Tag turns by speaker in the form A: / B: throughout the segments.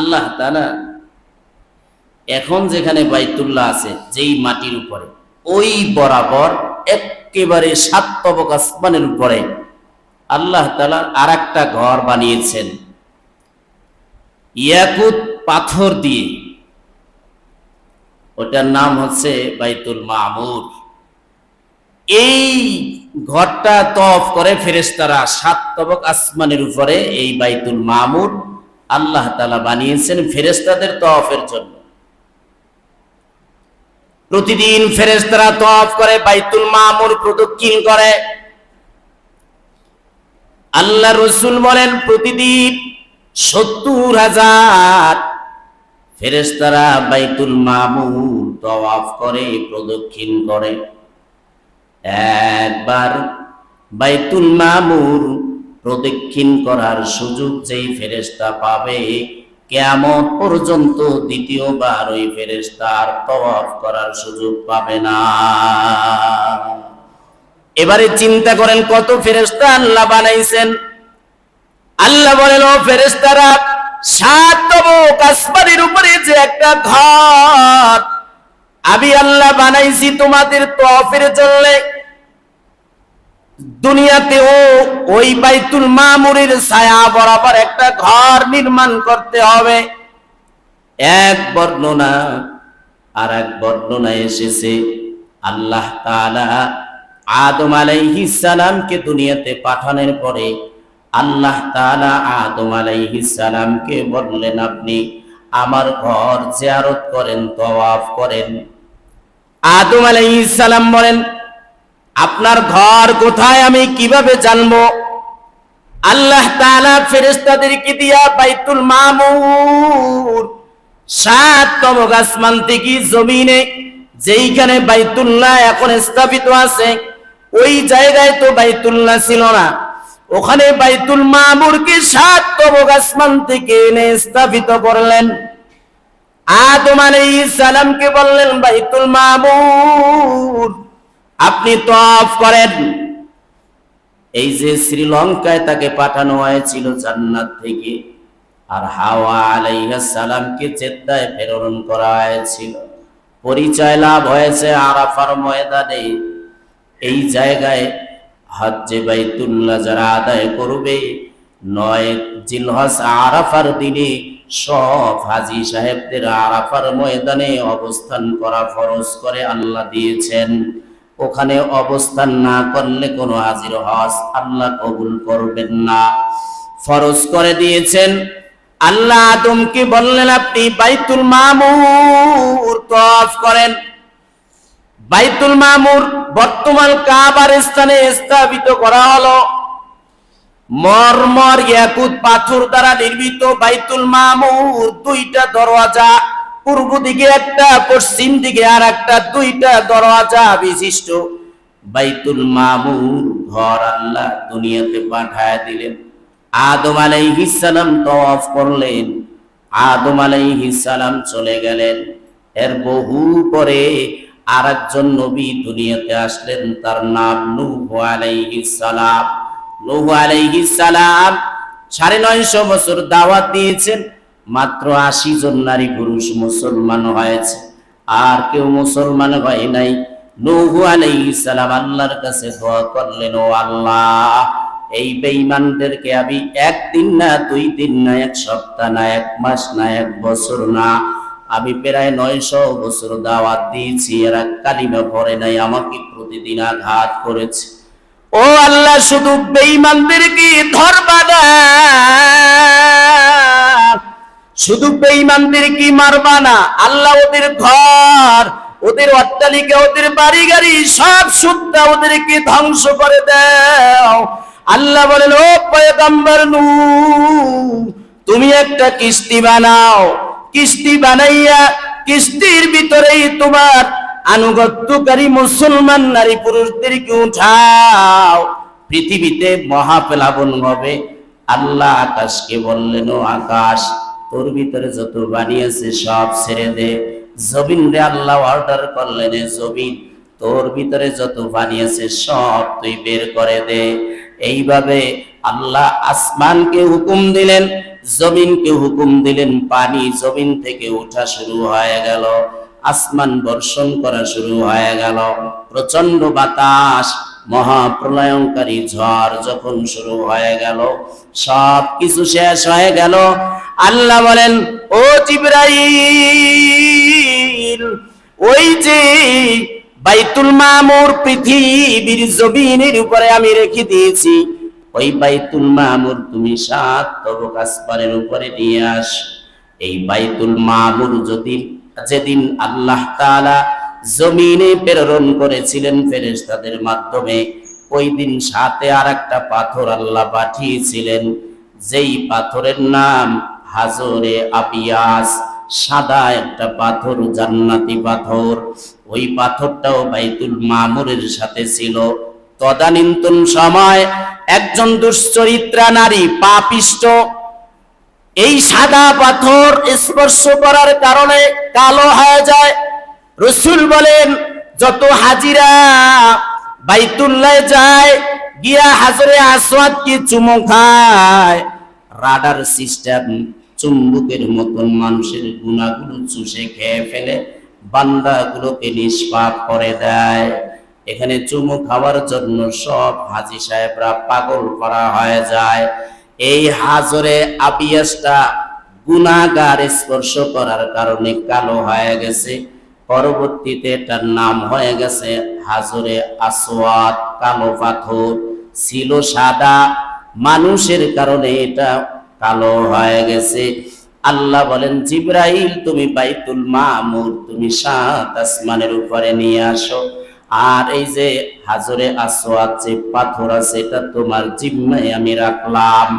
A: আল্লাহ তাআলা এখন যেখানে বাইতুল্লাহ আছে যেই মাটির উপরে ওই বরাবর একেবারে 7 তবক আসমানের উপরে আল্লাহ তাআলা আরেকটা ঘর বানিয়েছেন ইয়াকুত পাথর দিয়ে। ওটার নাম হচ্ছে বাইতুল মামুর। এই ঘরটা তওয়াফ করে ফেরেশতারা 7 তবক আসমানের উপরে এই বাইতুল মামুর আল্লাহ তাআলা বানিয়েছেন ফেরেশতাদের তওয়াফের জন্য। প্রতিদিন ফেরেশতারা তওয়াফ করে বাইতুল মামুর প্রদক্ষিণ করে। আল্লাহ রাসূল বলেন প্রতিদিন ৭০,০০০ ফেরেশতারা বাইতুল মামুর তওয়াফ করে প্রদক্ষিণ করে। একবার বাইতুল মামুর প্রদক্ষিণ করার সুযোগ যেই ফেরেশতা পাবে কিয়ামত পর্যন্ত দ্বিতীয়বার ওই ফেরেশতার তওয়াফ করার সুযোগ পাবে না। এবারে চিন্তা করেন কত ফেরেশতা আল্লাহ বানাইছেন। আল্লাহ বলেন ও ফেরেশতারা 7 তবক আসমানের উপরে যে একটা ঘর আমি আল্লাহ বানাইছি তোমাদের তওয়াফের জন্য। দুনিয়াতেও ওই বাইতুল মামুরের ছায়া বরাবর একটা ঘর নির্মাণ করতে হবে। এক বর্ণনা আর এক বর্ণনায় এসেছে আল্লাহ তাআলা আদম আলাইহিস সালামকে দুনিয়াতে পাঠানোর পরে আল্লাহ তাআলা আদম আলাইহিস সালামকে বললেন আপনি আমার ঘর জিয়ারত করেন, তওয়াফ করেন। আদম আলাইহিস সালাম বলেন আপনার ঘর কোথায় আমি কিভাবে জানবো? আল্লাহ তাআলা ফেরেশতাদেরকে দিয়া বাইতুল মামুর 7 তবক আসমান থেকে জমিনে যেইখানে বাইতুল্লাহ এখন স্থাপিত আছে ওই জায়গায় তো বাইতুল্লাহ ছিল না, ওখানে বাইতুল মামুরকে 7 তবক আসমান থেকে এনে স্থাপিত করলেন। আদম আলাইহিস সালামকে বললেন বাইতুল মামুর আপনি তওয়াফ করেন। এই যে শ্রীলঙ্কায় তাকে পাঠানো হয়েছিল জান্নাত থেকে, আর হাওয়া আলাইহিস সালামকে জেদ্দায় প্রেরণ করা হয়েছিল। পরিচয় লাভ হয়েছে আরাফার ময়দানে। এই জায়গায় হজ্জে বাইতুল্লাহ যারা আদায় করবে 9 জিলহজ আরাফার দিনে সব হাজী সাহেবদের আরাফার ময়দানে অবস্থান করা ফরজ করে আল্লাহ দিয়েছেন। ওখানে অবস্থান না করলে কোনো হাজির হজ আল্লাহ কবুল করবেন না, ফরজ করে দিয়েছেন। আল্লাহ আদমকে বললেন আপনি বাইতুল মামুর তওয়াফ করেন। বাইতুল মামুর বর্তমান কাবার স্থানে স্থাপিত করা হলো। মরমর ইয়াকুত পাথর দ্বারা নির্মিত বাইতুল মামুর 2টা দরওয়াজা, পূর্ব দিকে একটা পশ্চিম দিকে আর একটা, 2টা দরওয়াজা বিশিষ্ট বাইতুল মামুর ঘর আল্লাহ দুনিয়াতে পাঠায় দিলেন। আদম আলাইহিস সালাম তওয়াফ করলেন, আদম আলাইহিস সালাম চলে গেলেন। এর বহু পরে আরেকজন নবী দুনিয়াতে আসলেন, তার নাম নূহ আলাইহিস সালাম। নূহ আলাইহিস সালাম 950 বছর দাওয়াত দিয়েছেন, মাত্র 80 জন নারী পুরুষ মুসলমান হয়েছে, আর কেউ মুসলমান হয় নাই। নূহ আলাইহিস সালাম আল্লাহর কাছে দোয়া করলেন ও আল্লাহ এই বেঈমানদেরকে আমি 1 দিন না 2 দিন না 1 সপ্তাহ না 1 মাস না 1 বছর না আমি প্রায় 900 বছর দাওয়াত দিয়েছি, এরা কালিমা পড়ে নাই, আমাকে প্রতিদিন আঘাত করেছে। ও আল্লাহ শুধু বেঈমানদেরকে ধরবা না, শুধু বেঈমানদেরকে মারবা না আল্লাহ, ওদের ঘর, ওদের অট্টালিকা, ওদের বাড়ি গাড়ি সব সুদ্ধা ওদেরকে ধ্বংস করে দাও। আল্লাহ বলেন ও পয়গম্বর নূহ তুমি একটা কিস্তি বানাও, কিস্তি বানাইয়া কিস্তির ভিতরেই তোমার আনুগত্যকারী মুসলমান নারী পুরুষদেরকে উঠাও, পৃথিবীতে মহাপ্লাবন হবে। আল্লাহ আকাশকে বললেন ও আকাশ তোর ভিতরে যত বানিয়েছে সব ছেড়ে দে। জমিন রে আল্লাহ অর্ডার করলেন জমিন তোর ভিতরে যত বানিয়েছে সব তুই বের করে দে। এইভাবে আল্লাহ আসমানকে হুকুম দিলেন জমিনকে হুকুম দিলেন, পানি জমিন থেকে ওঠা শুরু হয়ে গেল, আসমান বর্ষণ করা শুরু হয়ে গেল, প্রচন্ড বাতাস, মহাপ্রলয়ঙ্কারী ঝড় যখন শুরু হয়ে গেল, সব কিছু শেষ হয়ে গেল। আল্লাহ বলেন, ও জিবরাইল, ওই যে বাইতুল মামুর পৃথিবীর জমিনের উপরে আমি রেখে দিয়েছি, ওই বাইতুল মামুর তুমি 7 তবক আসমানের উপরে নিয়ে আস। এই বাইতুল মামুর যেদিন আল্লাহ তাআলা জমিনে প্রেরণ করেছিলেন ফেরেশতাদের মাধ্যমে, ওই দিন সাথে আর একটা পাথর আল্লাহ পাঠিয়েছিলেন, যেই পাথরের নাম হাজরে আবিয়াস, সাদা একটা পাথর, জান্নাতি পাথর। ওই পাথরটাও বাইতুল মামুরের সাথে ছিল। তদানীন্তন সময় একজন দুশ্চরিত্রা নারী, পাপিষ্ট, এই সাদা পাথর স্পর্শ করার কারণে কালো হয়ে যায়। রাসূল বলেন, যত হাজিরা বাইতুল্লাহ যায়, গিয়া হাজরে আসওয়াদ কি চুমো খায়, রাডার সিস্টেম চুম্বকের মতন মানুষের গুনাহগুলো চুষে খেয়ে ফেলে, বান্দাগুলোকে নিষ্পাপ করে দেয়। এখানে চুমু খাওয়ার জন্য সব হাজী সাহেবরা পাগল করা হয়ে যায়। এই হাজরে আবিয়াসটা গুনাহগার স্পর্শ করার কারণে কালো হয়ে গেছে। পরবর্তীতে এটার নাম হয়ে গেছে হাজরে আসওয়াদ। কালো পাথর ছিল সাদা, মানুষের কারণে এটা কালো হয়ে গেছে। আল্লাহ বলেন, জিবরাইল, তুমি বাইতুল মামুর তুমি 7 আসমানের উপরে নিয়ে আসো। আর এই যে হাজরে আসওয়াদ যে পাথর আছে, এটা তোমার জিম্মায় আমি রাখলাম।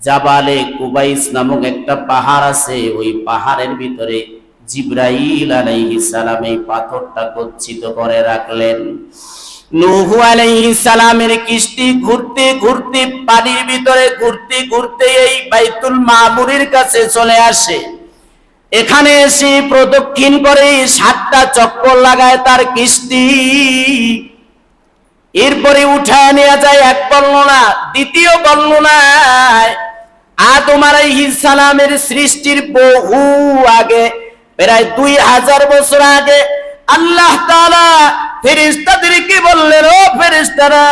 A: জাবালে কুবাইস নামক একটা পাহাড় আছে, ওই পাহাড়ের ভিতরে জিবরাইল আলাইহিস সালাম এই পাথরটা গচ্ছিত করে রাখলেন। নূহ আলাইহিস সালামের কিস্তি ঘুরতে ঘুরতে, পানির ভিতরে ঘুরতে ঘুরতে এই বাইতুল মামুরের কাছে চলে আসে। এখানে এসে প্রদক্ষিণ করে 7টা চক্কর লাগায় তার কিস্তি। এরপরে উঠায় নেওয়া যায় এক বর্ণনা। দ্বিতীয় বর্ণনায় আদম আলাইহিস সালামের সৃষ্টির বহু আগে, প্রায় 2000 বছর আগে আল্লাহ তাআলা ফেরেশতাদেরকে বললেন, ও ফেরেশতারা,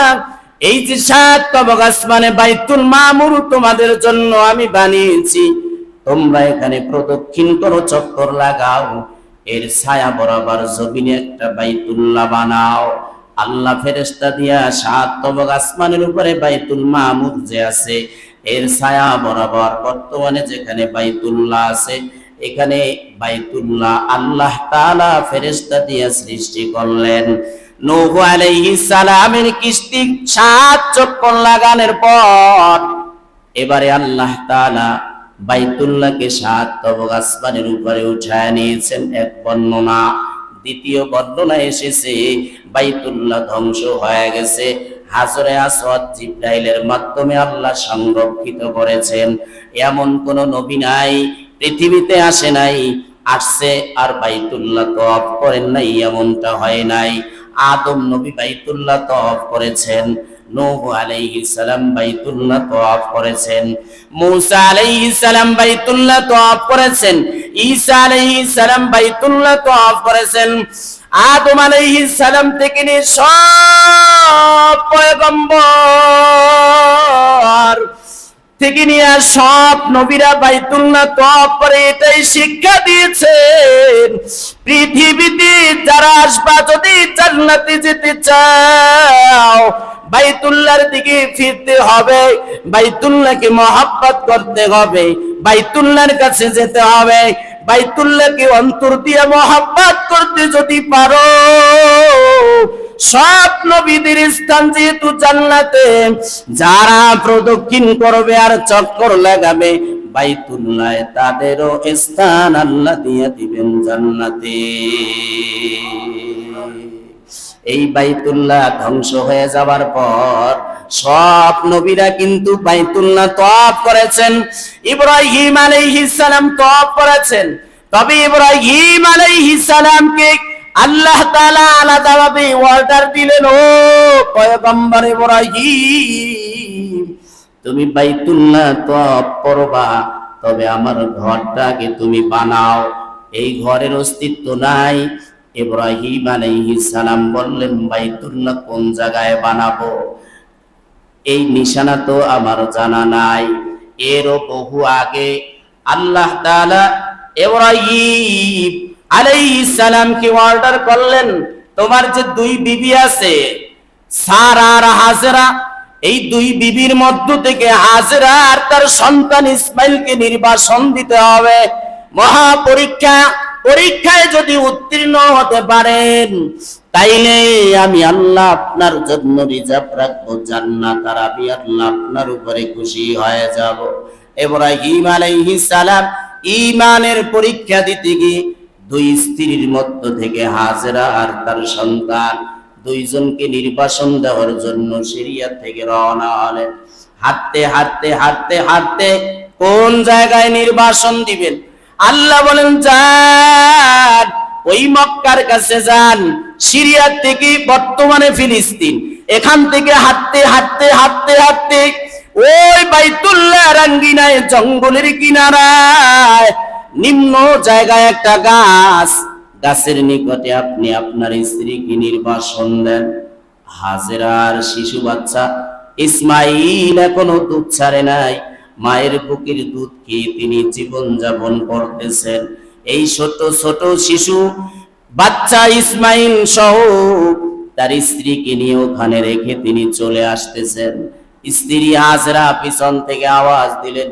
A: এই যে 7 তবক আসমানে বাইতুল মামুর তোমাদের জন্য আমি বানিয়েছি, তোমরা এখানে প্রদক্ষিণ করো, চক্কর লাগাও, এর ছায়া বরাবর জমিনে একটা বাইতুল্লাহ বানাও। আল্লাহ ফেরেশতা দিয়া 7 তবক আসমানের উপরে বাইতুল মামুর যে আছে, এর ছায়া বরাবর বর্তমানে যেখানে বাইতুল্লাহ আছে, এখানে বাইতুল্লাহ আল্লাহ তাআলা ফেরেশতা দিয়া সৃষ্টি করলেন। নূহ আলাইহিস সালামের কিস্তি 7 চক্কর লাগানোর পর এবারে আল্লাহ তাআলা বাইতুল্লাহকে 7 তবক আসমানের উপরে উঠায় নিয়েছেন, এক বর্ণনা। দ্বিতীয় বর্ণনা এসেছে বাইতুল্লাহ ধ্বংস হয়ে গেছে, হাজরে আসওয়াদ জিবরাইলের মাধ্যমে আল্লাহ সংরক্ষিত করেছেন। এমন কোন নবী নাই, পৃথিবীতে আসে নাই, আসছে আর বাইতুল্লাহ তওয়াফ করেন নাই, এমনটা হয় নাই। আদম নবী বাইতুল্লাহ তওয়াফ করেছেন, নূহ আলাইহিস সালাম বাইতুল্লাহ তওয়াফ করেছেন, মূসা আলাইহিস সালাম বাইতুল্লাহ তওয়াফ করেছেন, ঈসা আলাইহিস সালাম বাইতুল্লাহ তওয়াফ করেছেন। আদম আলাইহিস সালাম থেকে নিয়ে সব পয়গম্বর থেকে নিয়ে সব নবীরা বাইতুল্লাহ তওয়াফ করে এটাই শিক্ষা দিয়েছেন, পৃথিবীতে যারা আসবা, যদি জান্নাতে যেতে চাও, বাইতুল্লাহর দিকে ফিরতে হবে, বাইতুল্লাহকে মহব্বত করতে হবে, বাইতুল্লাহর কাছে যেতে হবে। বাইতুল্লাহকে অন্তর দিয়ে মহব্বত করতে যদি পারো, সব নবীদের স্থান যেহেতু জান্নাতে, যারা প্রদক্ষিণ করবে আর চক্কর লাগাবে বাইতুল্লাহ, তাদেরও স্থান আল্লাহ দিয়ে দিবেন জান্নাতে। এই বাইতুল্লাহ ধ্বংস হয়ে যাবার পর সব নবীরা কিন্তু বাইতুল্লাহ তওয়াফ করেছেন। ইব্রাহিম আলাইহিস সালাম তওয়াফ করেছেন, তবে ইব্রাহিম আলাইহিস সালামকে আল্লাহ তাআলা আলাদাভাবে অর্ডার দিলেন, ও পয়গম্বর ইব্রাহিম, তুমি বাইতুল্লাহ তওয়াফ করবা, তবে আমার ঘরটা আগে তুমি বানাও। এই ঘরের অস্তিত্ব নাই। ইব্রাহিম আলাইহিস সালাম বললেন, বাইতুল্লাহ কোন জায়গায় বানাবো, এই নিশানা তো আমার জানা নাই। এরও বহু আগে আল্লাহ তাআলা ইব্রাহিম আলাইহিস সালামকে অর্ডার করলেন, তোমার যে দুই বিবি আছে সারা আর হাজেরা, এই দুই বিবির মধ্য থেকে হাজেরা আর তার সন্তান ইসমাইলকে নির্বাচন দিতে হবে। মহা পরীক্ষা, পরীক্ষায় যদি উত্তীর্ণ হতে পারেন তাইলে আমি আল্লাহ আপনার জন্য রিজার্ভ রাখবো জান্নাত, আর আমি আল্লাহ আপনার উপরে খুশি হয়ে যাব। ইব্রাহিম আলাইহিস সালাম ঈমানের পরীক্ষা দিতে গিয়ে দুই স্ত্রীর মধ্য থেকে হাজেরা আর তার সন্তান দুইজনকে নির্বাসন দেওয়ার জন্য সিরিয়া থেকে রওনা হলেন। হাঁটতে হাঁটতে হাঁটতে হাঁটতে কোন জায়গায় নির্বাসন দিবেন? আল্লাহ বলেন, যান ওই মক্কার কাছে যান, সিরিয়া থেকে বর্তমানে ফিলিস্তিন, এখান থেকে হাঁটতে হাঁটতে হাঁটতে হাঁটতে ওই বাইতুল্লাহ রাঙ্গিনায় জঙ্গলের কিনারায় নিম্ন জায়গায় একটা গাছ, গাছের নিকটে আপনি আপনার স্ত্রীকে নির্বাসন দেন। হাজেরার শিশু বাচ্চা ইসমাইল এখনো দুধ ছাড়ে নাই, মায়ের বুকের দুধ খেয়ে তিনি জীবন যাপন করতেছেন। এই ছোট ছোট শিশু বাচ্চা ইসমাইল সহ তার স্ত্রীকে নিয়ে ওখানে রেখে তিনি চলে আসতেছেন। স্ত্রী হাজেরা পিছন থেকে আওয়াজ দিলেন,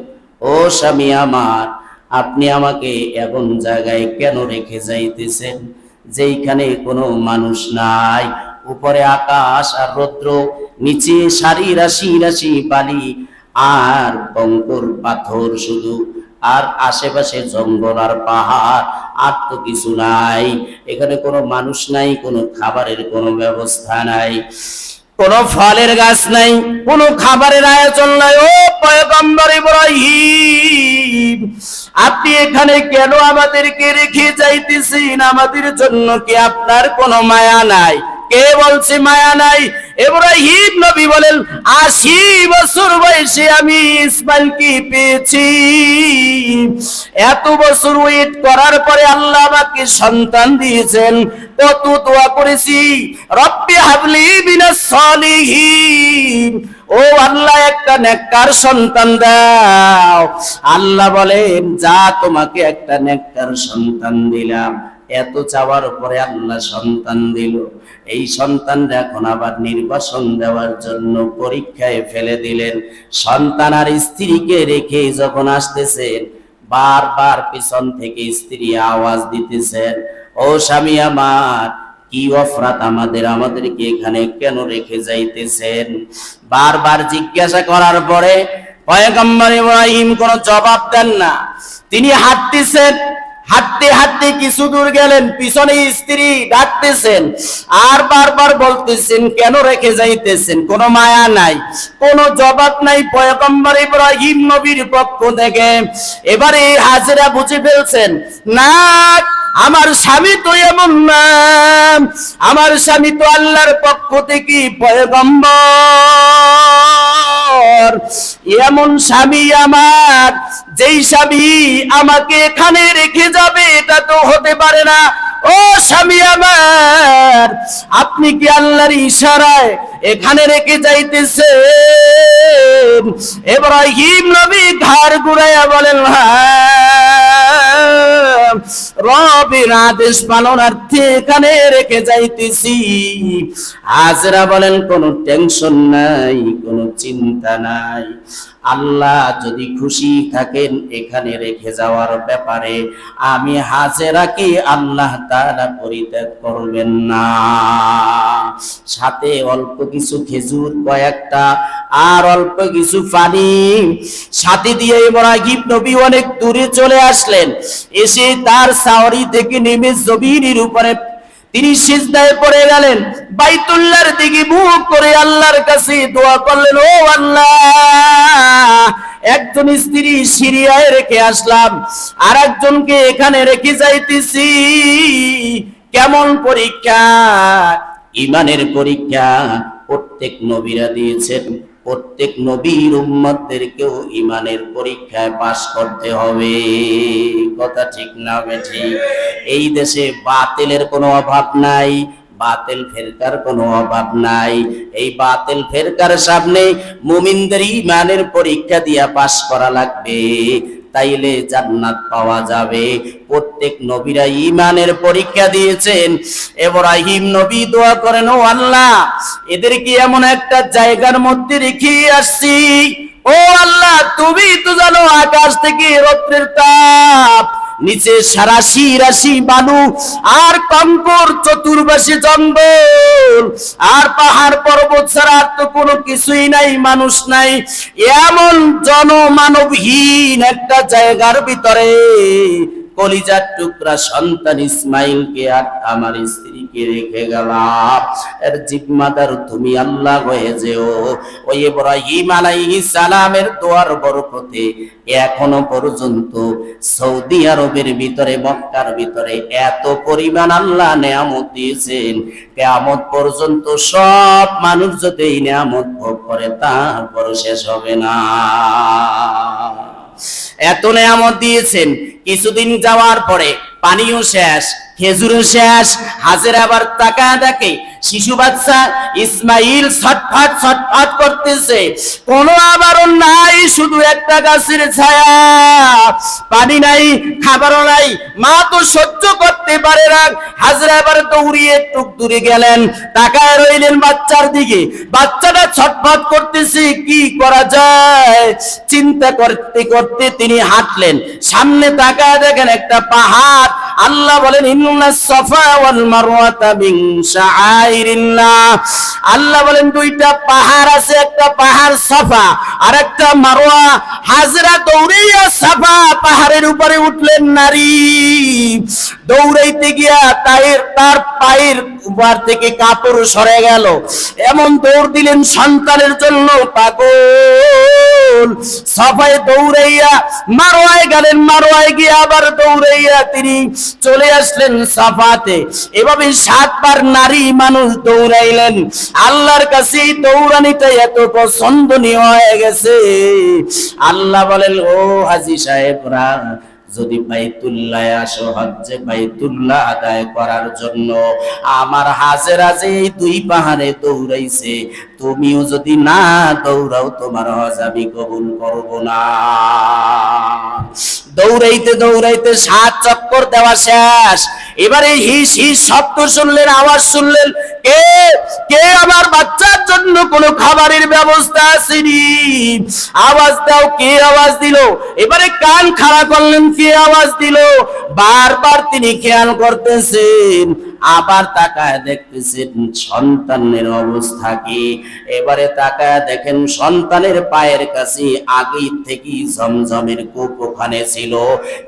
A: ও স্বামী আমার, আপনি আমাকে এমন জায়গায় কেন রেখে যাইতেছেন যেখানে কোনো মানুষ নাই? উপরে আকাশ আর রৌদ্র, নিচে সারি রাশি রাশি বালি আর কঙ্কর পাথর শুধু, আর আশেপাশে জঙ্গল আর পাহাড়, আর তো কিছু নাই। এখানে কোনো মানুষ নাই, কোনো খাবারের কোনো ব্যবস্থা নাই, কোনো ফলের গাছ নাই, কোনো খাবারের আয়োজন নাই। ও পয়গম্বর ইব্রাহিম, আপনি এখানে কেন আমাদেরকে রেখে যাইতেছেন? আমাদের জন্য কি আপনার কোনো মায়া নাই? কে বলছে মায়া নাই? ইব্রাহিম নবী বলেন, ৮০ বছর বয়সে আমি ইসমাইলকে পেয়েছি। এত বছর ওয়েট করার পরে আল্লাহ আমাকে সন্তান দিয়েছেন। কত দোয়া করেছি, রব্বি হাবলি মিনাস সলিহিন, ও আল্লাহ একটা নেককার সন্তান দাও। আল্লাহ বলেন, যা তোমাকে একটা নেককার সন্তান দিলাম। এত চাওয়ার পরে আল্লাহ সন্তান দিল। এই সন্তানরা এখন আবার নির্বাসন দেওয়ার জন্য পরীক্ষায় ফেলে দিলেন। সন্তান আর স্ত্রীকে রেখে যখন আসতেছেন, বারবার পিছন থেকে স্ত্রী আওয়াজ দিতেছেন, ও স্বামী আমার, কি অফরাত আমাদেরকে এখানে কেন রেখে যাইতেছেন? বারবার জিজ্ঞাসা করার পরে পয়গম্বর ইব্রাহিম কোনো জবাব দেন না। তিনি হাঁটতেছেন, হাঁটতে হাঁটতে কিছু দূর গেলেন, পিছনে স্ত্রী ডাকতেছেন আর বারবার বলতেছেন, কেন রেখে যাইতেছেন? কোনো মায়া নাই, কোনো জবাব নাই পয়গম্বর ইব্রাহিম নবীর পক্ষ থেকে। এবারে হাজেরা বুঝে ফেলছেন, না, আমার স্বামী তো এমন না, আমার স্বামী তো আল্লাহর পক্ষ থেকে পয়গম্বর। এমন স্বামী আমার, যেই স্বামী আমাকে এখানে রেখে যাবে, এটা তো হতে পারে না। ও স্বামী আমার, আপনি কি আল্লাহর ইশারায় এখানে রেখে যাইতেছেন? ইব্রাহিম নবী ঘাড় ঘুরাইয়া বলেন, হ্যাঁ, রবের আদেশ পালনার্থে এখানে রেখে যাইতেছি। হাজেরা বলেন, কোনো টেনশন নাই, কোনো চিন্তা নাই। আল্লাহ যদি খুশি থাকেন এখানে রেখে যাওয়ার ব্যাপারে, আমি হাজেরাকে আল্লাহ তাআলা পরিত্যাগ করবেন না। সাথে অল্প কিছু খেজুর কয়েকটা আর অল্প কিছু পানি সাথে দিয়ে ইব্রাহিম নবী অনেক দূরে চলে আসলেন। এসে তার সাওয়ারি থেকে নেমে জমিনের উপরে তিনি সিজদায় পড়ে গেলেন, বাইতুল্লাহর দিকে মুখ করে আল্লাহর কাছে দোয়া করলেন, ও আল্লাহ, একজন স্ত্রী সিরিয়ায় রেখে আসলাম, আর একজনকে এখানে রেখে যাইতেছি। কেমন পরীক্ষা! ইমানের পরীক্ষা প্রত্যেক নবীরা দিয়েছেন, প্রত্যেক নবীর উম্মতদেরকেও ঈমানের পরীক্ষায় পাস করতে হবে। কথা ঠিক না বেঠিক? এই দেশে বাতিলের কোনো অভাব নাই, বাতিল ফেরকার কোনো অভাব নাই। এই বাতিল ফেরকার সামনে মুমিনদের ঈমানের পরীক্ষা দিয়া পাস করা লাগবে, তাইলে জান্নাত পাওয়া যাবে। প্রত্যেক নবীরা ঈমানের পরীক্ষা দিয়েছেন। ইব্রাহিম নবী দোয়া করেন, ও আল্লাহ, এদেরকে এমন একটা জায়গার মধ্যে রেখে আসছি, ও আল্লাহ তুমি তো জানো আকাশ থেকে রৌদ্রের তাপ, নিচে রাশি রাশি বালু আর কঙ্কর, চতুর্পাশে জঙ্গল আর পাহাড় পর্বত ছাড়া তো কোনো কিছুই নাই, মানুষ নাই। এমন জনমানবহীন একটা জায়গার ভিতরে কলিজার টুকরা সন্তান ইসমাইলকে আর আমার স্ত্রীকে রেখে গেলাম। এর জিম্মাদার তুমি আল্লাহ হয়ে যেও। ওই ইব্রাহিম আলাইহিস সালামের দোয়ার বরকতে এখনো পর্যন্ত সৌদি আরবের ভিতরে, মক্কার ভিতরে এত পরিমাণ আল্লাহ নেয়ামত দিয়েছেন, কিয়ামত পর্যন্ত সব মানুষ যদি এই নেয়ামত ভোগ করে তারপর শেষ হবে না। এত নেয়ামত দিয়েছেন। কিছুদিন যাওয়ার পরে পানিও শেষ, খেজুরও শেষ। হাজেরা আবার তাকায় দেখে শিশু বাচ্চা ইসমাইল ছটফট ছটফট করতেছে, কোনো আবারও নাই, শুধু একটা গাছের ছায়া, পানি নাই, খাবারও নাই। মা তো সহ্য করতে পারে না। হাজেরা আবার দৌড়িয়ে একটু দূরে গেলেন, তাকায় রইলেন বাচ্চার দিকে। বাচ্চাটা ছটফট করতেছে, কি করা যায় চিন্তা করতে করতে তিনি হাঁটলেন। সামনে তাকায় দেখেন একটা পাহাড়। আল্লাহ বলেন, ইন্নাস সাফা ওয়াল মারওয়াতা মিন শাআইরিল্লাহ। আল্লাহ বলেন দুইটা পাহাড় আছে, একটা পাহাড় সাফা আর একটা মারওয়া। হাজরা দৌড়াইয়া সাফা পাহাড়ের উপরে উঠলেন। নারী দৌড়াইতে গিয়া তার পায়ের উপর থেকে কাপড় সরে গেল, এমন দৌড় দিলেন সন্তানের জন্য পাগল। সাফায় দৌড়াইয়া মারওয়ায় গেলেন, মারওয়ায় গিয়ে আবার দৌড়াইয়া তিনি চলে আসলেন সাফাতে। এভাবে 7 বার নারী মানুষ দৌড়াইলেন। আল্লাহর কাছে দৌড়ানিটা এত পছন্দনীয় হয়ে গেছে। আল্লাহ বলেন, ও হাজী সাহেবরা, যদি বাইতুল্লাহ আসো, হজ্জে বাইতুল্লাহ আদায় করার জন্য, আমার হাজেরা যে এই 2 পাহাড়ে দৌড়াইছে, তুমিও যদি না দৌড়াও তোমার হজ আমি কবুল করব না। দৌড়াইতে দৌড়াইতে 7 চক্কর দেওয়া শেষ। এবারে হিস হিস শব্দ শুনলেন, আওয়াজ শুনলেন, কে কে আমার বাচ্চার জন্য কোনো খাবারের ব্যবস্থা আসেনি? আওয়াজ দাও। কে আওয়াজ দিল? এবারে কান খাড়া করলেন, কে আওয়াজ দিল? বারবার তিনি খেয়াল করতেছেন, আবার তাকায় দেখতেছেন সন্তানের অবস্থা কি। এবারে তাকায় দেখেন সন্তানের পায়ের কাছে আগে থেকেই জমজমের কূপ ওখানে ছিল,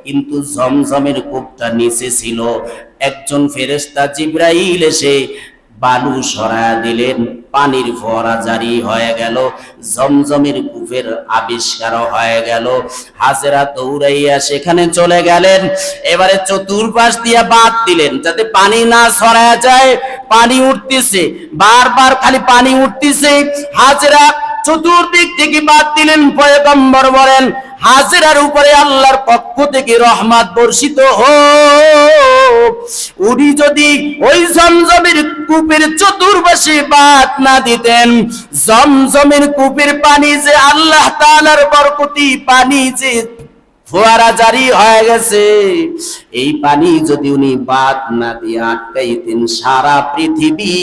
A: কিন্তু জমজমের কূপটা নিচে ছিল। একজন ফেরেশতা জিবরাইল এসে বালু সরায়া দিলেন, পানির ফোয়ারা জারি হয়ে গেল, জমজমের কূপের আবিষ্কার হয়ে গেল। হাজেরা দৌড়াইয়া সেখানে চলে গেলেন। এবারে চতুর্পাশ দিয়া বাঁধ দিলেন যাতে পানি না ছড়ায় যায়। পানি উঠতেছে, বারবার খালি পানি উঠতেছে। হাজেরা চতুর্দিক থেকে বাঁধ দিলেন। পয়গম্বর বলেন, হাজেরার উপরে আল্লাহর পক্ষ থেকে রহমত বর্ষিত হোক। উনি যদি ওই জমজমের কূপের চতুর্পাশে বাঁধ না দিতেন, জমজমের কূপের পানি যে আল্লাহ তাআলার বরকতি পানি যে ফোয়ারা জারি হয়ে গেছে, এই পানি যদি উনি বাদ না দিয়ে আটকাইতেন, সারা পৃথিবী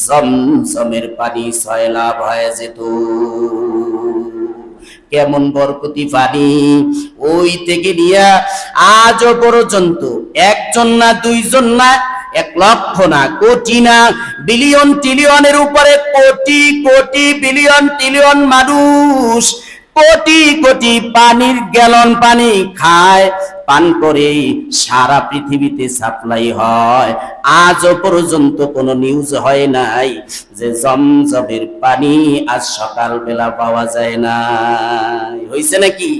A: জমজমের পানি সয়লাভ হয়ে যেত। কেমন বরকতি পানি! ওই থেকে নিয়ে আজও পর্যন্ত একজন না, 2 জন না, 1 লক্ষ না, কোটি না, বিলিয়ন ট্রিলিয়নের উপরে কোটি কোটি বিলিয়ন ট্রিলিয়ন মানুষ কোটি কোটি পানির গ্যালন পানি খায়, পান করে সারা পৃথিবীতে সাপ্লাই হয়। আজও পর্যন্ত কোনো নিউজ হয় নাই যে জমজমের পানি আজ সকালবেলা পাওয়া যায় না। হইছে নাকি?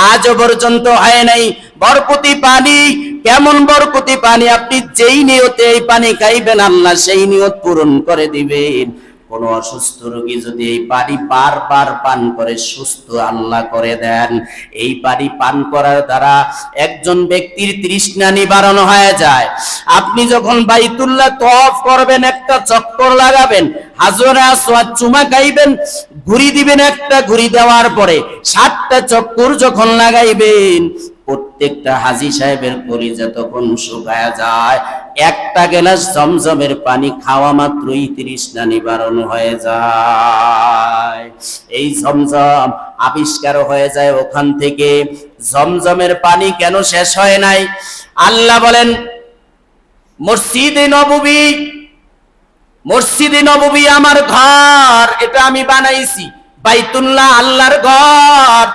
A: আজও পর্যন্ত হয় নাই। বরকতি পানি, কেমন বরকতি পানি! আপনি যেই নিয়তে এই পানি খাইবেন, আল্লাহ সেই নিয়ত পূরণ করে দিবেন। কোন অসুস্থ রোগী যদি এই পানি বারবার পান করে সুস্থ আল্লাহ করে দেন। এই পানি পান করার দ্বারা একজন ব্যক্তির তৃষ্ণা নিবারণ হয়ে যায়। আপনি যখন বাইতুল্লাহ তওয়াফ করবেন, একটা চক্কর লাগাবেন, হাজরে আসওয়াদ চুমা খাইবেন, ঘুরি দিবেন, একটা ঘুরি দেওয়ার পরে 7টা চক্কর যখন লাগাইবেন, প্রত্যেকটা হাজী সাহেবের কলিজা তখন শুকায়া যায়। একটা গ্লাস জমজমের পানি খাওয়া মাত্রই তৃষ্ণা নিবারণ হয়ে যায়। এই জমজম আবিষ্কার হয়ে যায় ওখান থেকে। জমজমের পানি কেন শেষ হয় নাই? আল্লাহ বলেন, মসজিদে নববী আমার ঘর, এটা আমি বানাইছি। বাইতুল্লাহ আল্লাহর ঘর।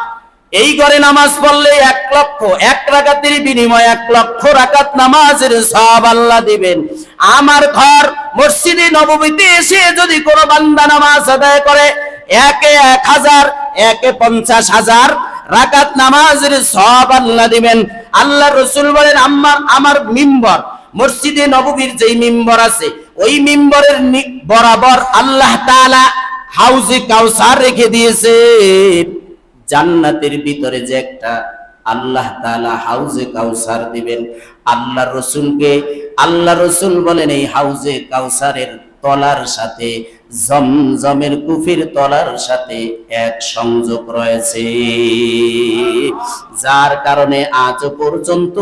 A: এই ঘরে নামাজ পড়লে 1 লক্ষ, 1 রাকাতের বিনিময়ে 1 লক্ষ রাকাত নামাজের সওয়াব আল্লাহ দিবেন। আমার ঘর মসজিদে নববীতে এসে যদি কোনো বান্দা নামাজ আদায় করে, একে 1000, একে 50,000 রাকাত নামাজের সওয়াব আল্লাহ দিবেন। আল্লাহ রাসূল বলেন, আমার মিম্বর, মসজিদে নববীর যেই মিম্বর আছে, ওই মিম্বরের বরাবর আল্লাহ তাআলা হাউজে কাউসার রেখে দিয়েছে। জান্নাতের ভিতরে যে একটা আল্লাহ তাআলা হাউজে কাউসার দিবেন, আল্লাহ রাসূল বলেন, এই হাউজে কাউসারের তলার সাথে জমজমের কুফির তলার সাথে এক সংযোগ রয়েছে, যার কারণে আজ পর্যন্ত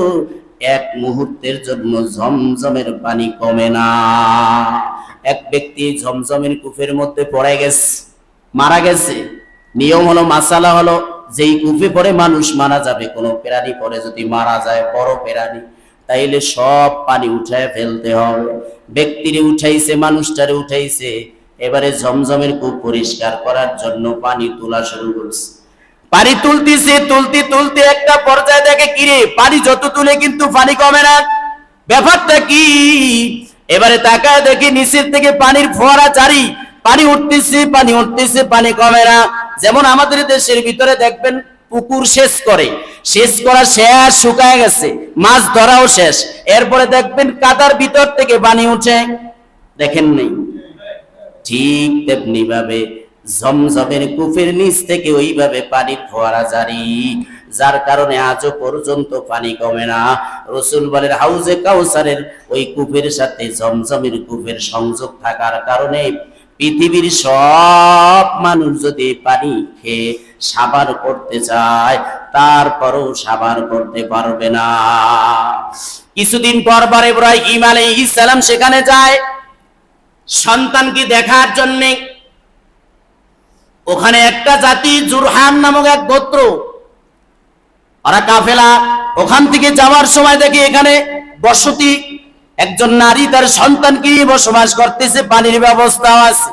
A: 1 মুহূর্তের জন্য জমজমের পানি কমে না। এক ব্যক্তি জমজমের কূপের মধ্যে পড়ে গেছে, মারা গেছে। নিয়ম হলো, মাসালা হলো, যেই কূপে পড়ে মানুষ মারা যাবে, কোনো প্রাণী পড়ে যদি মারা যায়, বড় প্রাণী, তাইলে সব পানি উঠায় ফেলতে হবে। ব্যক্তিরে উঠাইছে, মানুষটারে উঠাইছে, এবারে জমজমের কূপ পরিষ্কার করার জন্য পানি তোলা শুরু করছে। পানি তুলতে একটা পর্যায়ে দেখে, কিরে পানি যত তুলে কিন্তু পানি কমে না, ব্যাপারটা কি? এবারে তাকায় দেখি নিচের থেকে পানির ফোয়ারা জারি, পানি উঠতেছে, পানি কমে না। যেমন আমাদের দেশের ভিতরে দেখবেন পুকুর শেষ করা শেষ, শুকায় গেছে, মাছ ধরাও শেষ, এরপরে দেখবেন কাদার ভিতর থেকে পানি উঠে, দেখেন নাই? ঠিক তেমনি ভাবে জমজমের কূপের নিচ থেকে ওইভাবে পানির ফোয়ারা জারি, যার কারণে আজও পর্যন্ত পানি কমে না। রাসূল বলেন, হাউজে কাউসারের ওই কূপের সাথে জমজমের কূপের সংযোগ থাকার কারণে পৃথিবীর সব মানুষ যদি পানি খেয়ে সাবান করতে চায়, তারপরও সাবান করতে পারবে না। কিছুদিন পর ইব্রাহিম আলাইহিস সালাম সেখানে যায় সন্তানকে দেখার জন্যে। ওখানে একটা জাতি জুরহাম নামক এক গোত্র, ওরা কাফেলা, ওখান থেকে যাওয়ার সময় দেখে এখানে বসতি, একজন নারী তার সন্তানকে নিয়ে বসবাস করতেছে, পানির ব্যবস্থাও আছে।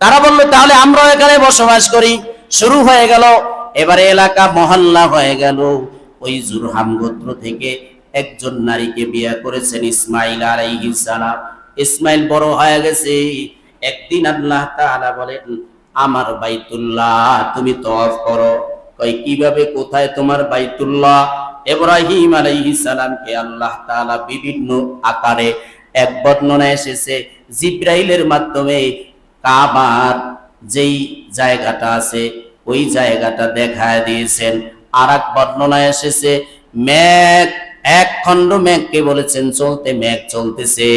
A: তারা বলল, তাহলে আমরাও এখানে বসবাস করি। শুরু হয়ে গেল, এবারে এলাকা মহল্লা হয়ে গেল। ওই জুরহাম গোত্র থেকে একজন নারীকে বিয়ে করেছেন ইসমাইল আলাইহিস সালাম। ইসমাইল বড় হয়ে গেছে। একদিন আল্লাহ তাআলা বলেন, আমার বাইতুল্লাহ তুমি তওয়াফ করো। কই কিভাবে, কোথায় তোমার বাইতুল্লাহ? ইব্রাহিম আলাইহিস সালামকে আল্লাহ তাআলা বিভিন্ন আকারে, এক বর্ণনা এসেছে জিবরাইলের মাধ্যমে কাবার যেই জায়গাটা আছে ওই জায়গাটা দেখায় দিয়েছেন। আর এক বর্ণনা এসেছে মেঘ, এক খণ্ড মেঘকে বলেছেন চলতে, মেঘ চলতেছে।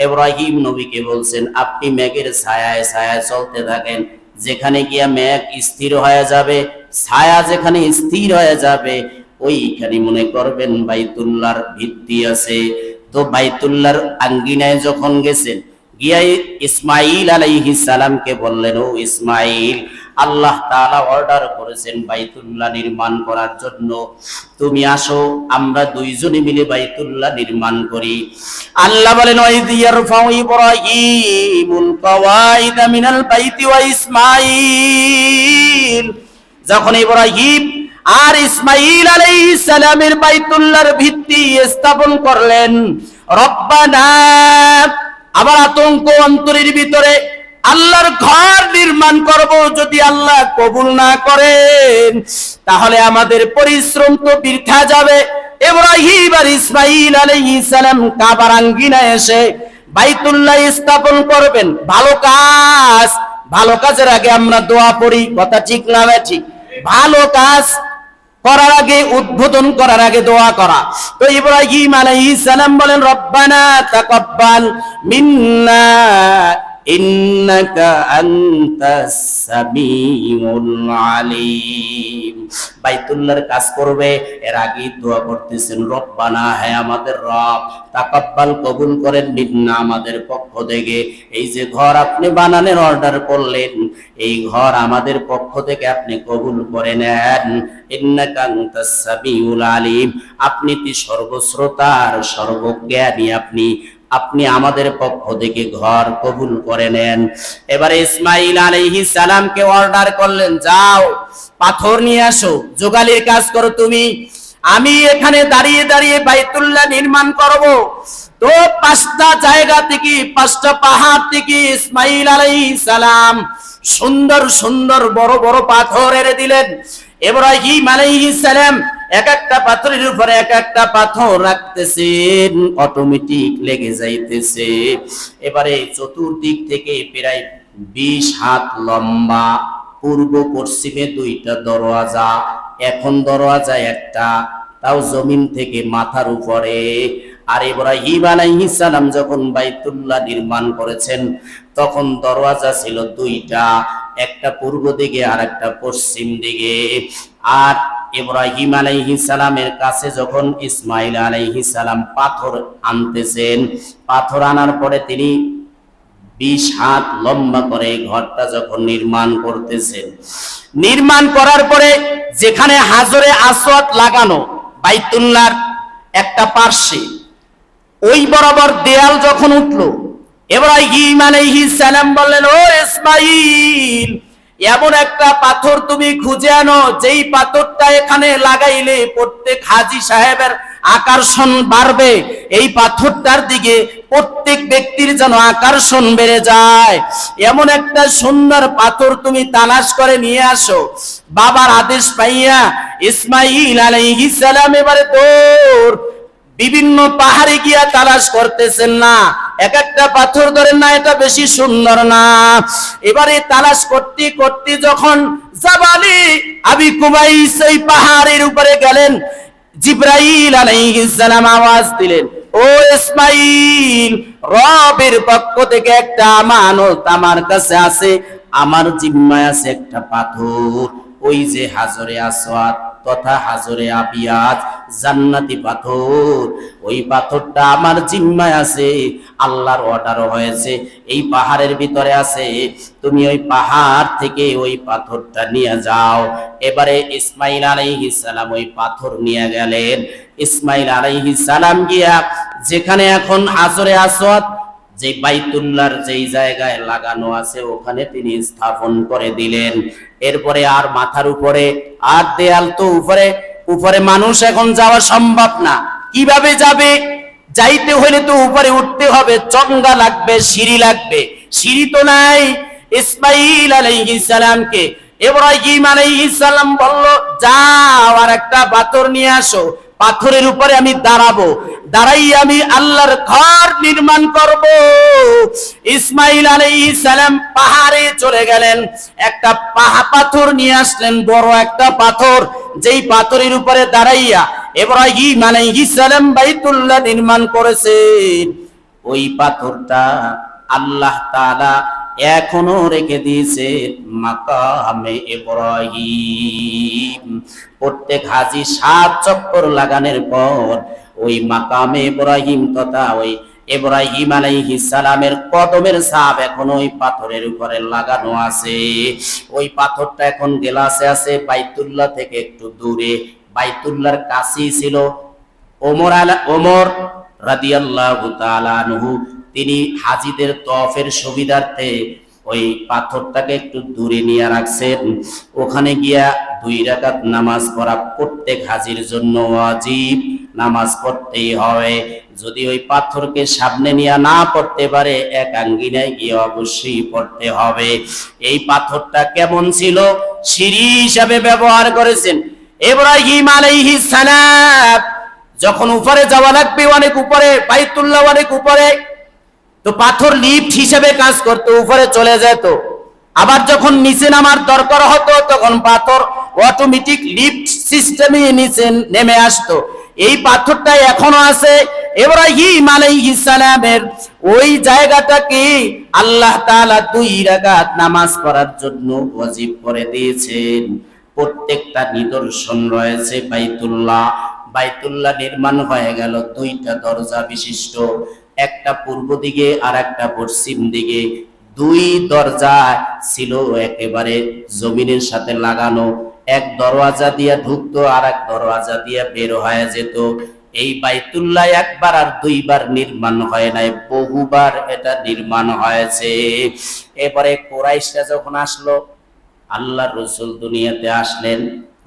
A: ইব্রাহিম নবীকে বলছেন, আপনি মেঘের ছায়ায় ছায়ায় চলতে থাকেন, যেখানে গিয়া মেঘ স্থির হয়ে যাবে, ছায়া যেখানে স্থির হয়ে যাবে, ওইখানে মনে করবেন বাইতুল্লাহর ভিত্তি আছে। তো বাইতুল্লাহর আঙ্গিনায় যখন গেছেন, গিয়া ইসমাইল আলাইহিস সালামকে বললেন, ও ইসমাইল, আল্লাহ তাআলা অর্ডার করেছেন বাইতুল্লাহ নির্মাণ করার জন্য, তুমি আসো, আমরা দুইজনে মিলে বাইতুল্লাহ নির্মাণ করি। আল্লাহ বলেন, ওয়াইদ ইয়ারফাউ ইব্রাহিমুল কাওয়াইদা মিনাল বাইতি ওয়া ইসমাইল, যখন ইব্রাহিম আর ইসমাইল আলাইহিস সালামের বাইতুল্লাহর ভিত্তি স্থাপন করলেন, রব্বানা, আবার আতঙ্ক অন্তরের ভিতরে, আল্লাহর ঘর নির্মাণ করব, যদি আল্লাহ কবুল না করেন তাহলে আমাদের পরিশ্রম তো বৃথা যাবে। ইব্রাহিম আর ইসমাইল আলাইহিস সালাম কাবার আঙ্গিনায় এসে বাইতুল্লাহ স্থাপন করবেন। ভালো কাজ, ভালো কাজের আগে আমরা দোয়া পড়ি, কথা ঠিক না ঠিক? ভালো কাজ করার আগে, উদ্বোধন করার আগে দোয়া করা। তো ইব্রাহিম আলাইহিস সালাম বলেন, রব্বানা তাকাব্বাল মিন্না ইন্নাকা আনতাস সামিউল আলিম। বাইতুল্লাহর কাজ করবে, এর আগে দোয়া করতেছেন, রব্বানা, হে আমাদের রব, তাকাব্বাল, কবুল করেন, মিন্না, আমাদের পক্ষ থেকে। এই যে ঘর আপনি বানানোর অর্ডার করলেন, এই ঘর আমাদের পক্ষ থেকে আপনি কবুল করে নেন। ইন্নাকা আনতাস সামিউল আলিম, আপনি কি সর্বশ্রোতার, সর্বজ্ঞানী, আপনি আমাদের পক্ষ থেকে ঘর কবুল করে নেন। এবারে ইসমাইল আলাইহিস সালামকে অর্ডার করলেন, যাও পাথর নিয়ে আসো, যোগালির কাজ করো তুমি, আমি এখানে দাঁড়িয়ে দাঁড়িয়ে বাইতুল্লাহ নির্মাণ করব। তো 5টা জায়গা থেকে, 5টা পাহাড় থেকে ইসমাইল আলাইহিস সালাম সুন্দর সুন্দর বড় বড় পাথর এনে দিলেন। ইব্রাহিম আলাইহিস সালাম এক একটা পাথরের উপরে এক একটা পাথর রাখতেছেন, অটোমেটিক লেগে যাইতেছে। এবারে চতুর্দিক থেকে প্রায় 20 হাত লম্বা, পূর্ব পশ্চিমে 2টা দরওয়াজা, এখন দরওয়াজা একটা, তাও জমিন থেকে মাথার উপরে। আর ইব্রাহিম আলাইহিস সালাম যখন বাইতুল্লাহ নির্মাণ করেছেন, তখন দরওয়াজা ছিল 2টা, একটা পূর্ব দিকে আর একটা পশ্চিম দিকে। আর ইব্রাহিম আলাইহিস সালামের কাছে যখন ইসমাইল আলাইহিস সালাম পাথর আনতেছেন, পাথর আনার পরে তিনি 20 হাত লম্বা করে ঘরটা যখন নির্মাণ করতেছেন, নির্মাণ করার পরে যেখানে হাজরে আসওয়াদ লাগানো বাইতুল্লাহর একটা পার্শ্বে, ওই বরাবর দেয়াল যখন উঠলো, ইব্রাহিম আলাইহিস সালাম বললেন, ও ইসমাইল, এমন একটা পাথর তুমি খুঁজে আনো, যেই পাথরটা এখানে লাগাইলে প্রত্যেক হাজী সাহেবের আকর্ষণ বাড়বে, এই পাথরটার দিকে প্রত্যেক ব্যক্তির যেন আকর্ষণ বেড়ে যায়, এমন একটা সুন্দর পাথর তুমি তালাশ করে নিয়ে আসো। বাবার আদেশ পাইয়া ইসমাইল আলাইহিস সালাম এবারে দৌড়, বিভিন্ন পাহাড়ে গিয়া তালাশ করতেছেন না, এক একটা পাথর ধরেন না, এটা বেশি সুন্দর না। এবারে তালাশ করতে করতে যখন জাবালি আবি কুবাইস এই পাহাড়ের উপরে গেলেন, জিবরাইল আলাইহিস সালাম আওয়াজ দিলেন, ও ইসমাইল, রবের পক্ষ থেকে একটা আমানত আমার কাছে আছে, আমার জিম্মায় আছে একটা পাথর, ওই যে হাজরে আসওয়াদ তথা হাজরে আবিয়াদ, জান্নাতি পাথর, ওই পাথরটা আমার জিম্মায় আছে, আল্লাহর অর্ডার হয়েছে, এই পাহাড়ের ভিতরে আছে, তুমি ওই পাহাড় থেকে ওই পাথরটা নিয়ে যাও। এবারে ইসমাইল আলাইহিস সালাম ওই পাথর নিয়ে গেলেন। ইসমাইল আলাইহিস সালাম গিয়া যেখানে এখন হাজরে আসওয়াদ, যে বাইতুল্লাহর যেই জায়গায় লাগানো আছে, ওখানে তিনি স্থাপন করে দিলেন। এরপরে আর মাথার উপরে আর দেয়াল তো উপরে উপরে মানুষ এখন যাওয়া সম্ভব না, কিভাবে যাবে? যাইতে হলে তো উপরে উঠতে হবে, চঙ্গা লাগবে, সিঁড়ি লাগবে, সিঁড়ি তো নাই। ইসমাইল আলাইহিস সালামকে ইব্রাহিম আলাইহিস সালাম বলল, যাও আর একটা পাথর নিয়ে আসো, পাথরের উপরে আমি দাঁড়াবো, দাঁড়াই আমি আল্লাহর ঘর নির্মাণ করব। ইসমাইল আলাইহিস সালাম পাহাড়ে চলে গেলেন, একটা পাথর নিয়ে আসলেন, বড় একটা পাথর, যেই পাথরের উপরে দাঁড়াইয়া ইব্রাহিম আলাইহিস সালাম বাইতুল্লাহ নির্মাণ করেছেন। ওই পাথরটা আল্লাহ তাআলা এখনো রেখে দিয়েছে মাকামে ইব্রাহিম। প্রত্যেক হাজী 7 চক্কর লাগানোর পর ওই মাকামে ইব্রাহিম তথা ওই ইব্রাহিম আলাইহিস সালামের কদমের ছাপ এখন ওই পাথরের উপরে লাগানো আছে। ওই পাথরটা এখন গেলাসে আছে, বাইতুল্লাহ থেকে একটু দূরে, বাইতুল্লাহর কাছেই ছিল। ওমর রাদিয়াল্লাহু তাআলা আনহু তিনি হাজীদের তওয়াফের সুবিধার্থে ওই পাথরটাকে একটু দূরে নিয়ে রাখছেন। ওখানে গিয়া 2 রাকাত নামাজ পড়া প্রত্যেক হাজীর জন্য ওয়াজিব, নামাজ পড়তেই হবে। যদি ওই পাথরকে সামনে নিয়ে না পড়তে পারে, এক আঙ্গিনায় গিয়ে অবশ্যই পড়তে হবে। এই পাথরটা কেমন ছিল? সিঁড়ি হিসাবে ব্যবহার করেছেন ইব্রাহিম আলাইহিস সালাম। যখন উপরে যাওয়া লাগবে, অনেক উপরে, বাইতুল্লাহ অনেক উপরে, তো পাথর লিফট হিসেবে কাজ করতো, উপরে চলে যেত। আবার যখন নিচে নামার দরকার হতো তখন পাথর অটোমেটিক লিফট সিস্টেমে নিচে নেমে আসতো। এই পাথরটা এখনো আছে। ইব্রাহিম আলাইহিস সালামের ওই জায়গাটাকে আল্লাহ তাআলা 2 রাকাত নামাজ পড়ার জন্য ওয়াজিব করে দিয়েছেন। প্রত্যেকটা নিদর্শন রয়েছে বাইতুল্লাহ। বাইতুল্লাহ নির্মাণ হয়ে গেল 2টা দরজা বিশিষ্ট, একটা পূর্ব দিকে আর একটা পশ্চিম দিকে। 2 দরজা ছিল একেবারে জমিনের সাথে লাগানো, এক দরওয়াজা দিয়ে ঢুকতো আর এক দরওয়াজা দিয়ে বের হয়ে যেত। এই বাইতুল্লাহ একবার আর 2বার নির্মাণ হয় নাই, বহুবার এটা নির্মাণ হয়েছে। এবারে কুরাইশরা যখন আসলো, আল্লাহ রসুল দুনিয়াতে আসলেন,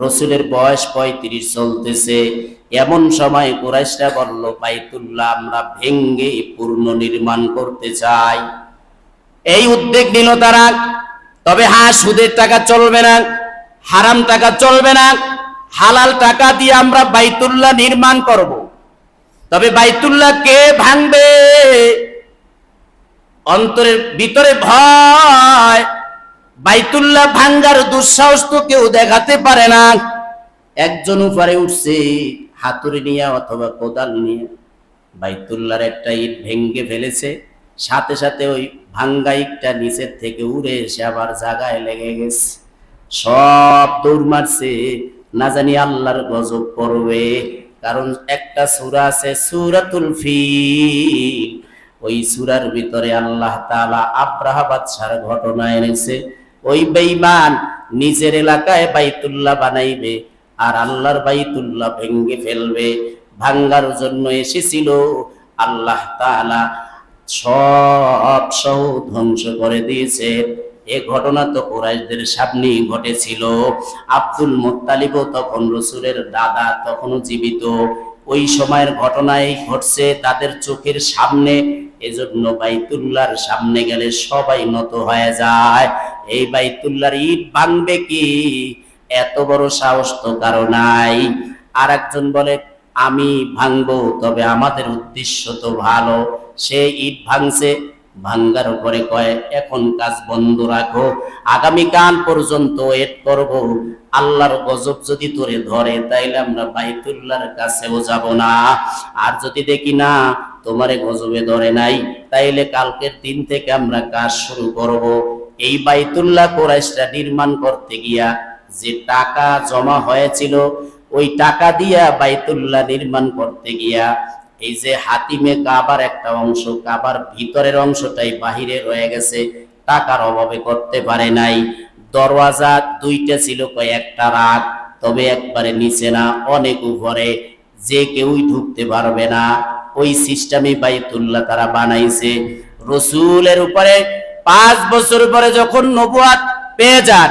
A: রসুলের বয়স 35 চলতেছে। এমন সময় কুরাইশরা বলল, বাইতুল্লাহ আমরা ভেঙ্গে পূর্ণ নির্মাণ করতে চাই। এই উদ্যোগ নিল তারা। তবে হ্যাঁ, সুদের টাকা চলবে না, হারাম টাকা চলবে না, হালাল টাকা দিয়ে আমরা বাইতুল্লাহ নির্মাণ করব। তবে বাইতুল্লাহ কে ভাঙবে? অন্তরের ভিতরে ভয়। বাইতুল্লাহ ভাঙ্গার দুঃসাহস তো কেউ দেখাতে পারে না। একজন উপরে উঠছে হাতুড়ি নিয়ে অথবা কোদাল নিয়ে, বাইতুল্লাহর একটা ইট ভেঙ্গে ফেলেছে। সাথে সাথে ওই ভাঙ্গা ইটটা নিচের থেকে উড়ে এসে আবার জায়গায় লেগে গেছে। সব দৌড় মারছে, না জানি আল্লাহর গজব পড়বে। কারণ একটা সূরা আছে সূরাতুল ফিল, ওই সূরার ভিতরে আল্লাহ তাআলা আব্রাহা বাদশার ঘটনা এনেছে। ওই বেঈমান নিজের এলাকায় বাইতুল্লাহ বানাইবে আর আল্লাহর বাইতুল্লাহ ভেঙ্গে ফেলবে। ভাঙ্গার জন্য এসেছিল, আল্লাহ তাআলা সব সহ ধ্বংস করে দিয়েছে। এ ঘটনা তো কুরাইশদের সামনেই ঘটেছিল। আব্দুল মুত্তালিবও তখন রাসূলের দাদা, তখনও জীবিত। ওই সময়ের ঘটনাই ঘটছে তাদের চোখের সামনে। এজন্য বাইতুল্লাহর সামনে গেলে সবাই নত হয়ে যায়। এই বাইতুল্লাহর ইট ভাঙবে কি? এত বড় সাহস তো কারো নাই। আর একজন বলে আমি ভাঙবো, তবে আমাদের উদ্দেশ্য তো ভালো। সে ইট ভাঙছে, ভাঙ্গার উপরে কয় এখন কাজ বন্ধ রাখো, আগামীকাল পর্যন্ত ওয়েট করব। আল্লাহর গজব যদি তোরে ধরে তাইলে আমরা বাইতুল্লাহর কাছেও যাব না। আর যদি দেখি না তোমারে গজবে ধরে নাই, তাইলে কালকের দিন থেকে আমরা কাজ শুরু করব। এই বাইতুল্লাহ কুরাইশরা নির্মাণ করতে গিয়া যে টাকা জমা হয়েছিল, ওই টাকা দিয়া বাইতুল্লাহ নির্মাণ করতে গিয়া এই যে হাতিমে কাবার একটা অংশ, কাবার ভিতরের অংশটাই বাহিরে রয়ে গেছে, টাকার অভাবে করতে পারে নাই। দরওয়াজা 2টা ছিল, কয়েকটা রাত, তবে একবারে নিচে না, অনেক উপরে, যে কেউই ঢুকতে পারবে না। ওই সিস্টেমে বাইতুল্লাহ তারা বানাইছে। রসুলের উপরে 5 বছর পরে যখন নবুয়াত পেয়ে যান,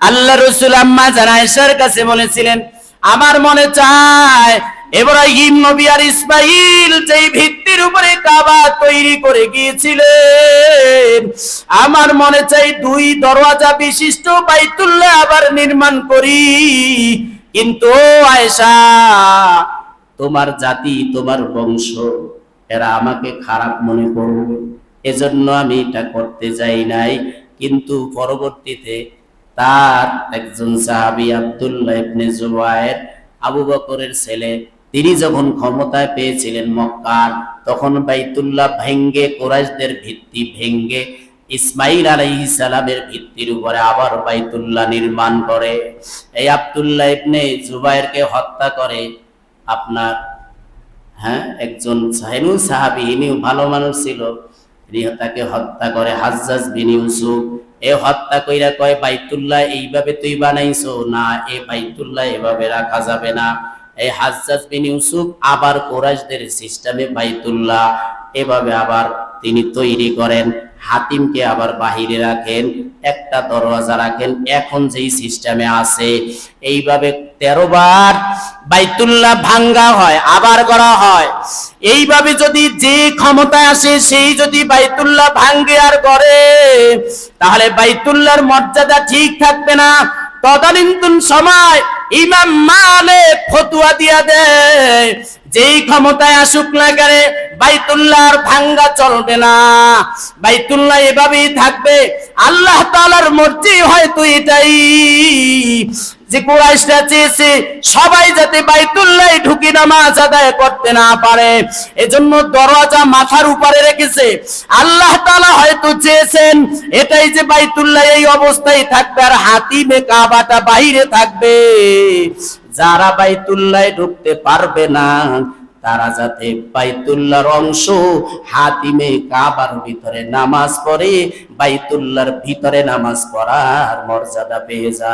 A: আল্লাহ রসুল আম্মা জানা আয়েশার কাছে বলেছিলেন, আমার মনে চায় ইব্রাহিম নবী আর ইসমাইল যেই ভিত্তির উপরে কাবা তৈরি করে গিয়েছিলেন, আমার মনে চাই 2 দরওয়াজা বিশিষ্ট বাইতুল্লাহ আবার নির্মাণ করি। কিন্তু আয়েশা, তোমার জাতি, তোমার বংশ, এরা আমাকে খারাপ মনে করবে, এজন্য আমি এটা করতে যাই নাই। কিন্তু পরবর্তীতে তার একজন সাহাবী আব্দুল্লাহ ইবনে জুবায়ের, আবু বকরের ছেলে, তিনি যখন ক্ষমতায় পেয়েছিলেন মক্কার, তখন বাইতুল্লাহ ভেঙ্গে, কুরাইশদের ভিত্তি ভেঙ্গে ইসমাইল আলাইহিস সালামের ভিত্তির উপরে আবার বাইতুল্লাহ নির্মাণ করে। এই আব্দুল্লাহ ইবনে জুবায়েরকে হত্যা করে আপনার একজন সাহাবী, ইনিও ভালো মানুষ ছিল, তিনি তাকে হত্যা করে হাজ্জাজ বিন ইউসুফ। এ হত্যা কইরা কয় বাইতুল্লাহ এইভাবে তুই বানাইছো না, এই বাইতুল্লাহ এভাবে রাখা যাবে না। এই হাজ্জাজ বিন ইউসুফ আবার কুরাইশদের সিস্টেমে বাইতুল্লাহ এভাবে আবার তিনি তৈরি করেন। হাতিমকে আবার বাহিরে রাখেন, একটা দরওয়াজা রাখেন। এখন যেই সিস্টেমে আছে, এইভাবে 13 বার বাইতুল্লাহ ভাঙ্গা হয়, আবার করা হয়। এইভাবে যদি যে ক্ষমতায় আসে সেই যদি বাইতুল্লাহ ভাঙ্গে আর করে, তাহলে বাইতুল্লাহর মর্যাদা ঠিক থাকবে না। তদানীন্তন সময় ইমাম মালিক ফতোয়া দিয়া দেয়, যেই ক্ষমতায় আসুক না কেন বাইতুল্লাহর ভাঙ্গা চলবে না, বাইতুল্লাহ এভাবেই থাকবে। আল্লাহ তাআলার মর্জি হয়তো এটাই যে কুরাইশরা চেয়েছে সবাই যাতে বাইতুল্লাহ ঢুকে নামাজ আদায় করতে না পারে, এজন্য দরজা মাথার উপরে রেখেছে। আল্লাহ তাআলা হয়তো চেয়েছেন এটাই যে বাইতুল্লাহ এই অবস্থায় থাকবে আর হাতিমে কাবাটা বাইরে থাকবে। যারা বাইতুল্লাহ ঢুকতে পারবে না তারা যাতে বাইতুল্লাহর অংশ হাতিমে কাবার ভিতরে নামাজ পড়ে বাইতুল্লাহর ভিতরে নামাজ পড়ার মর্যাদা পেয়ে যায়।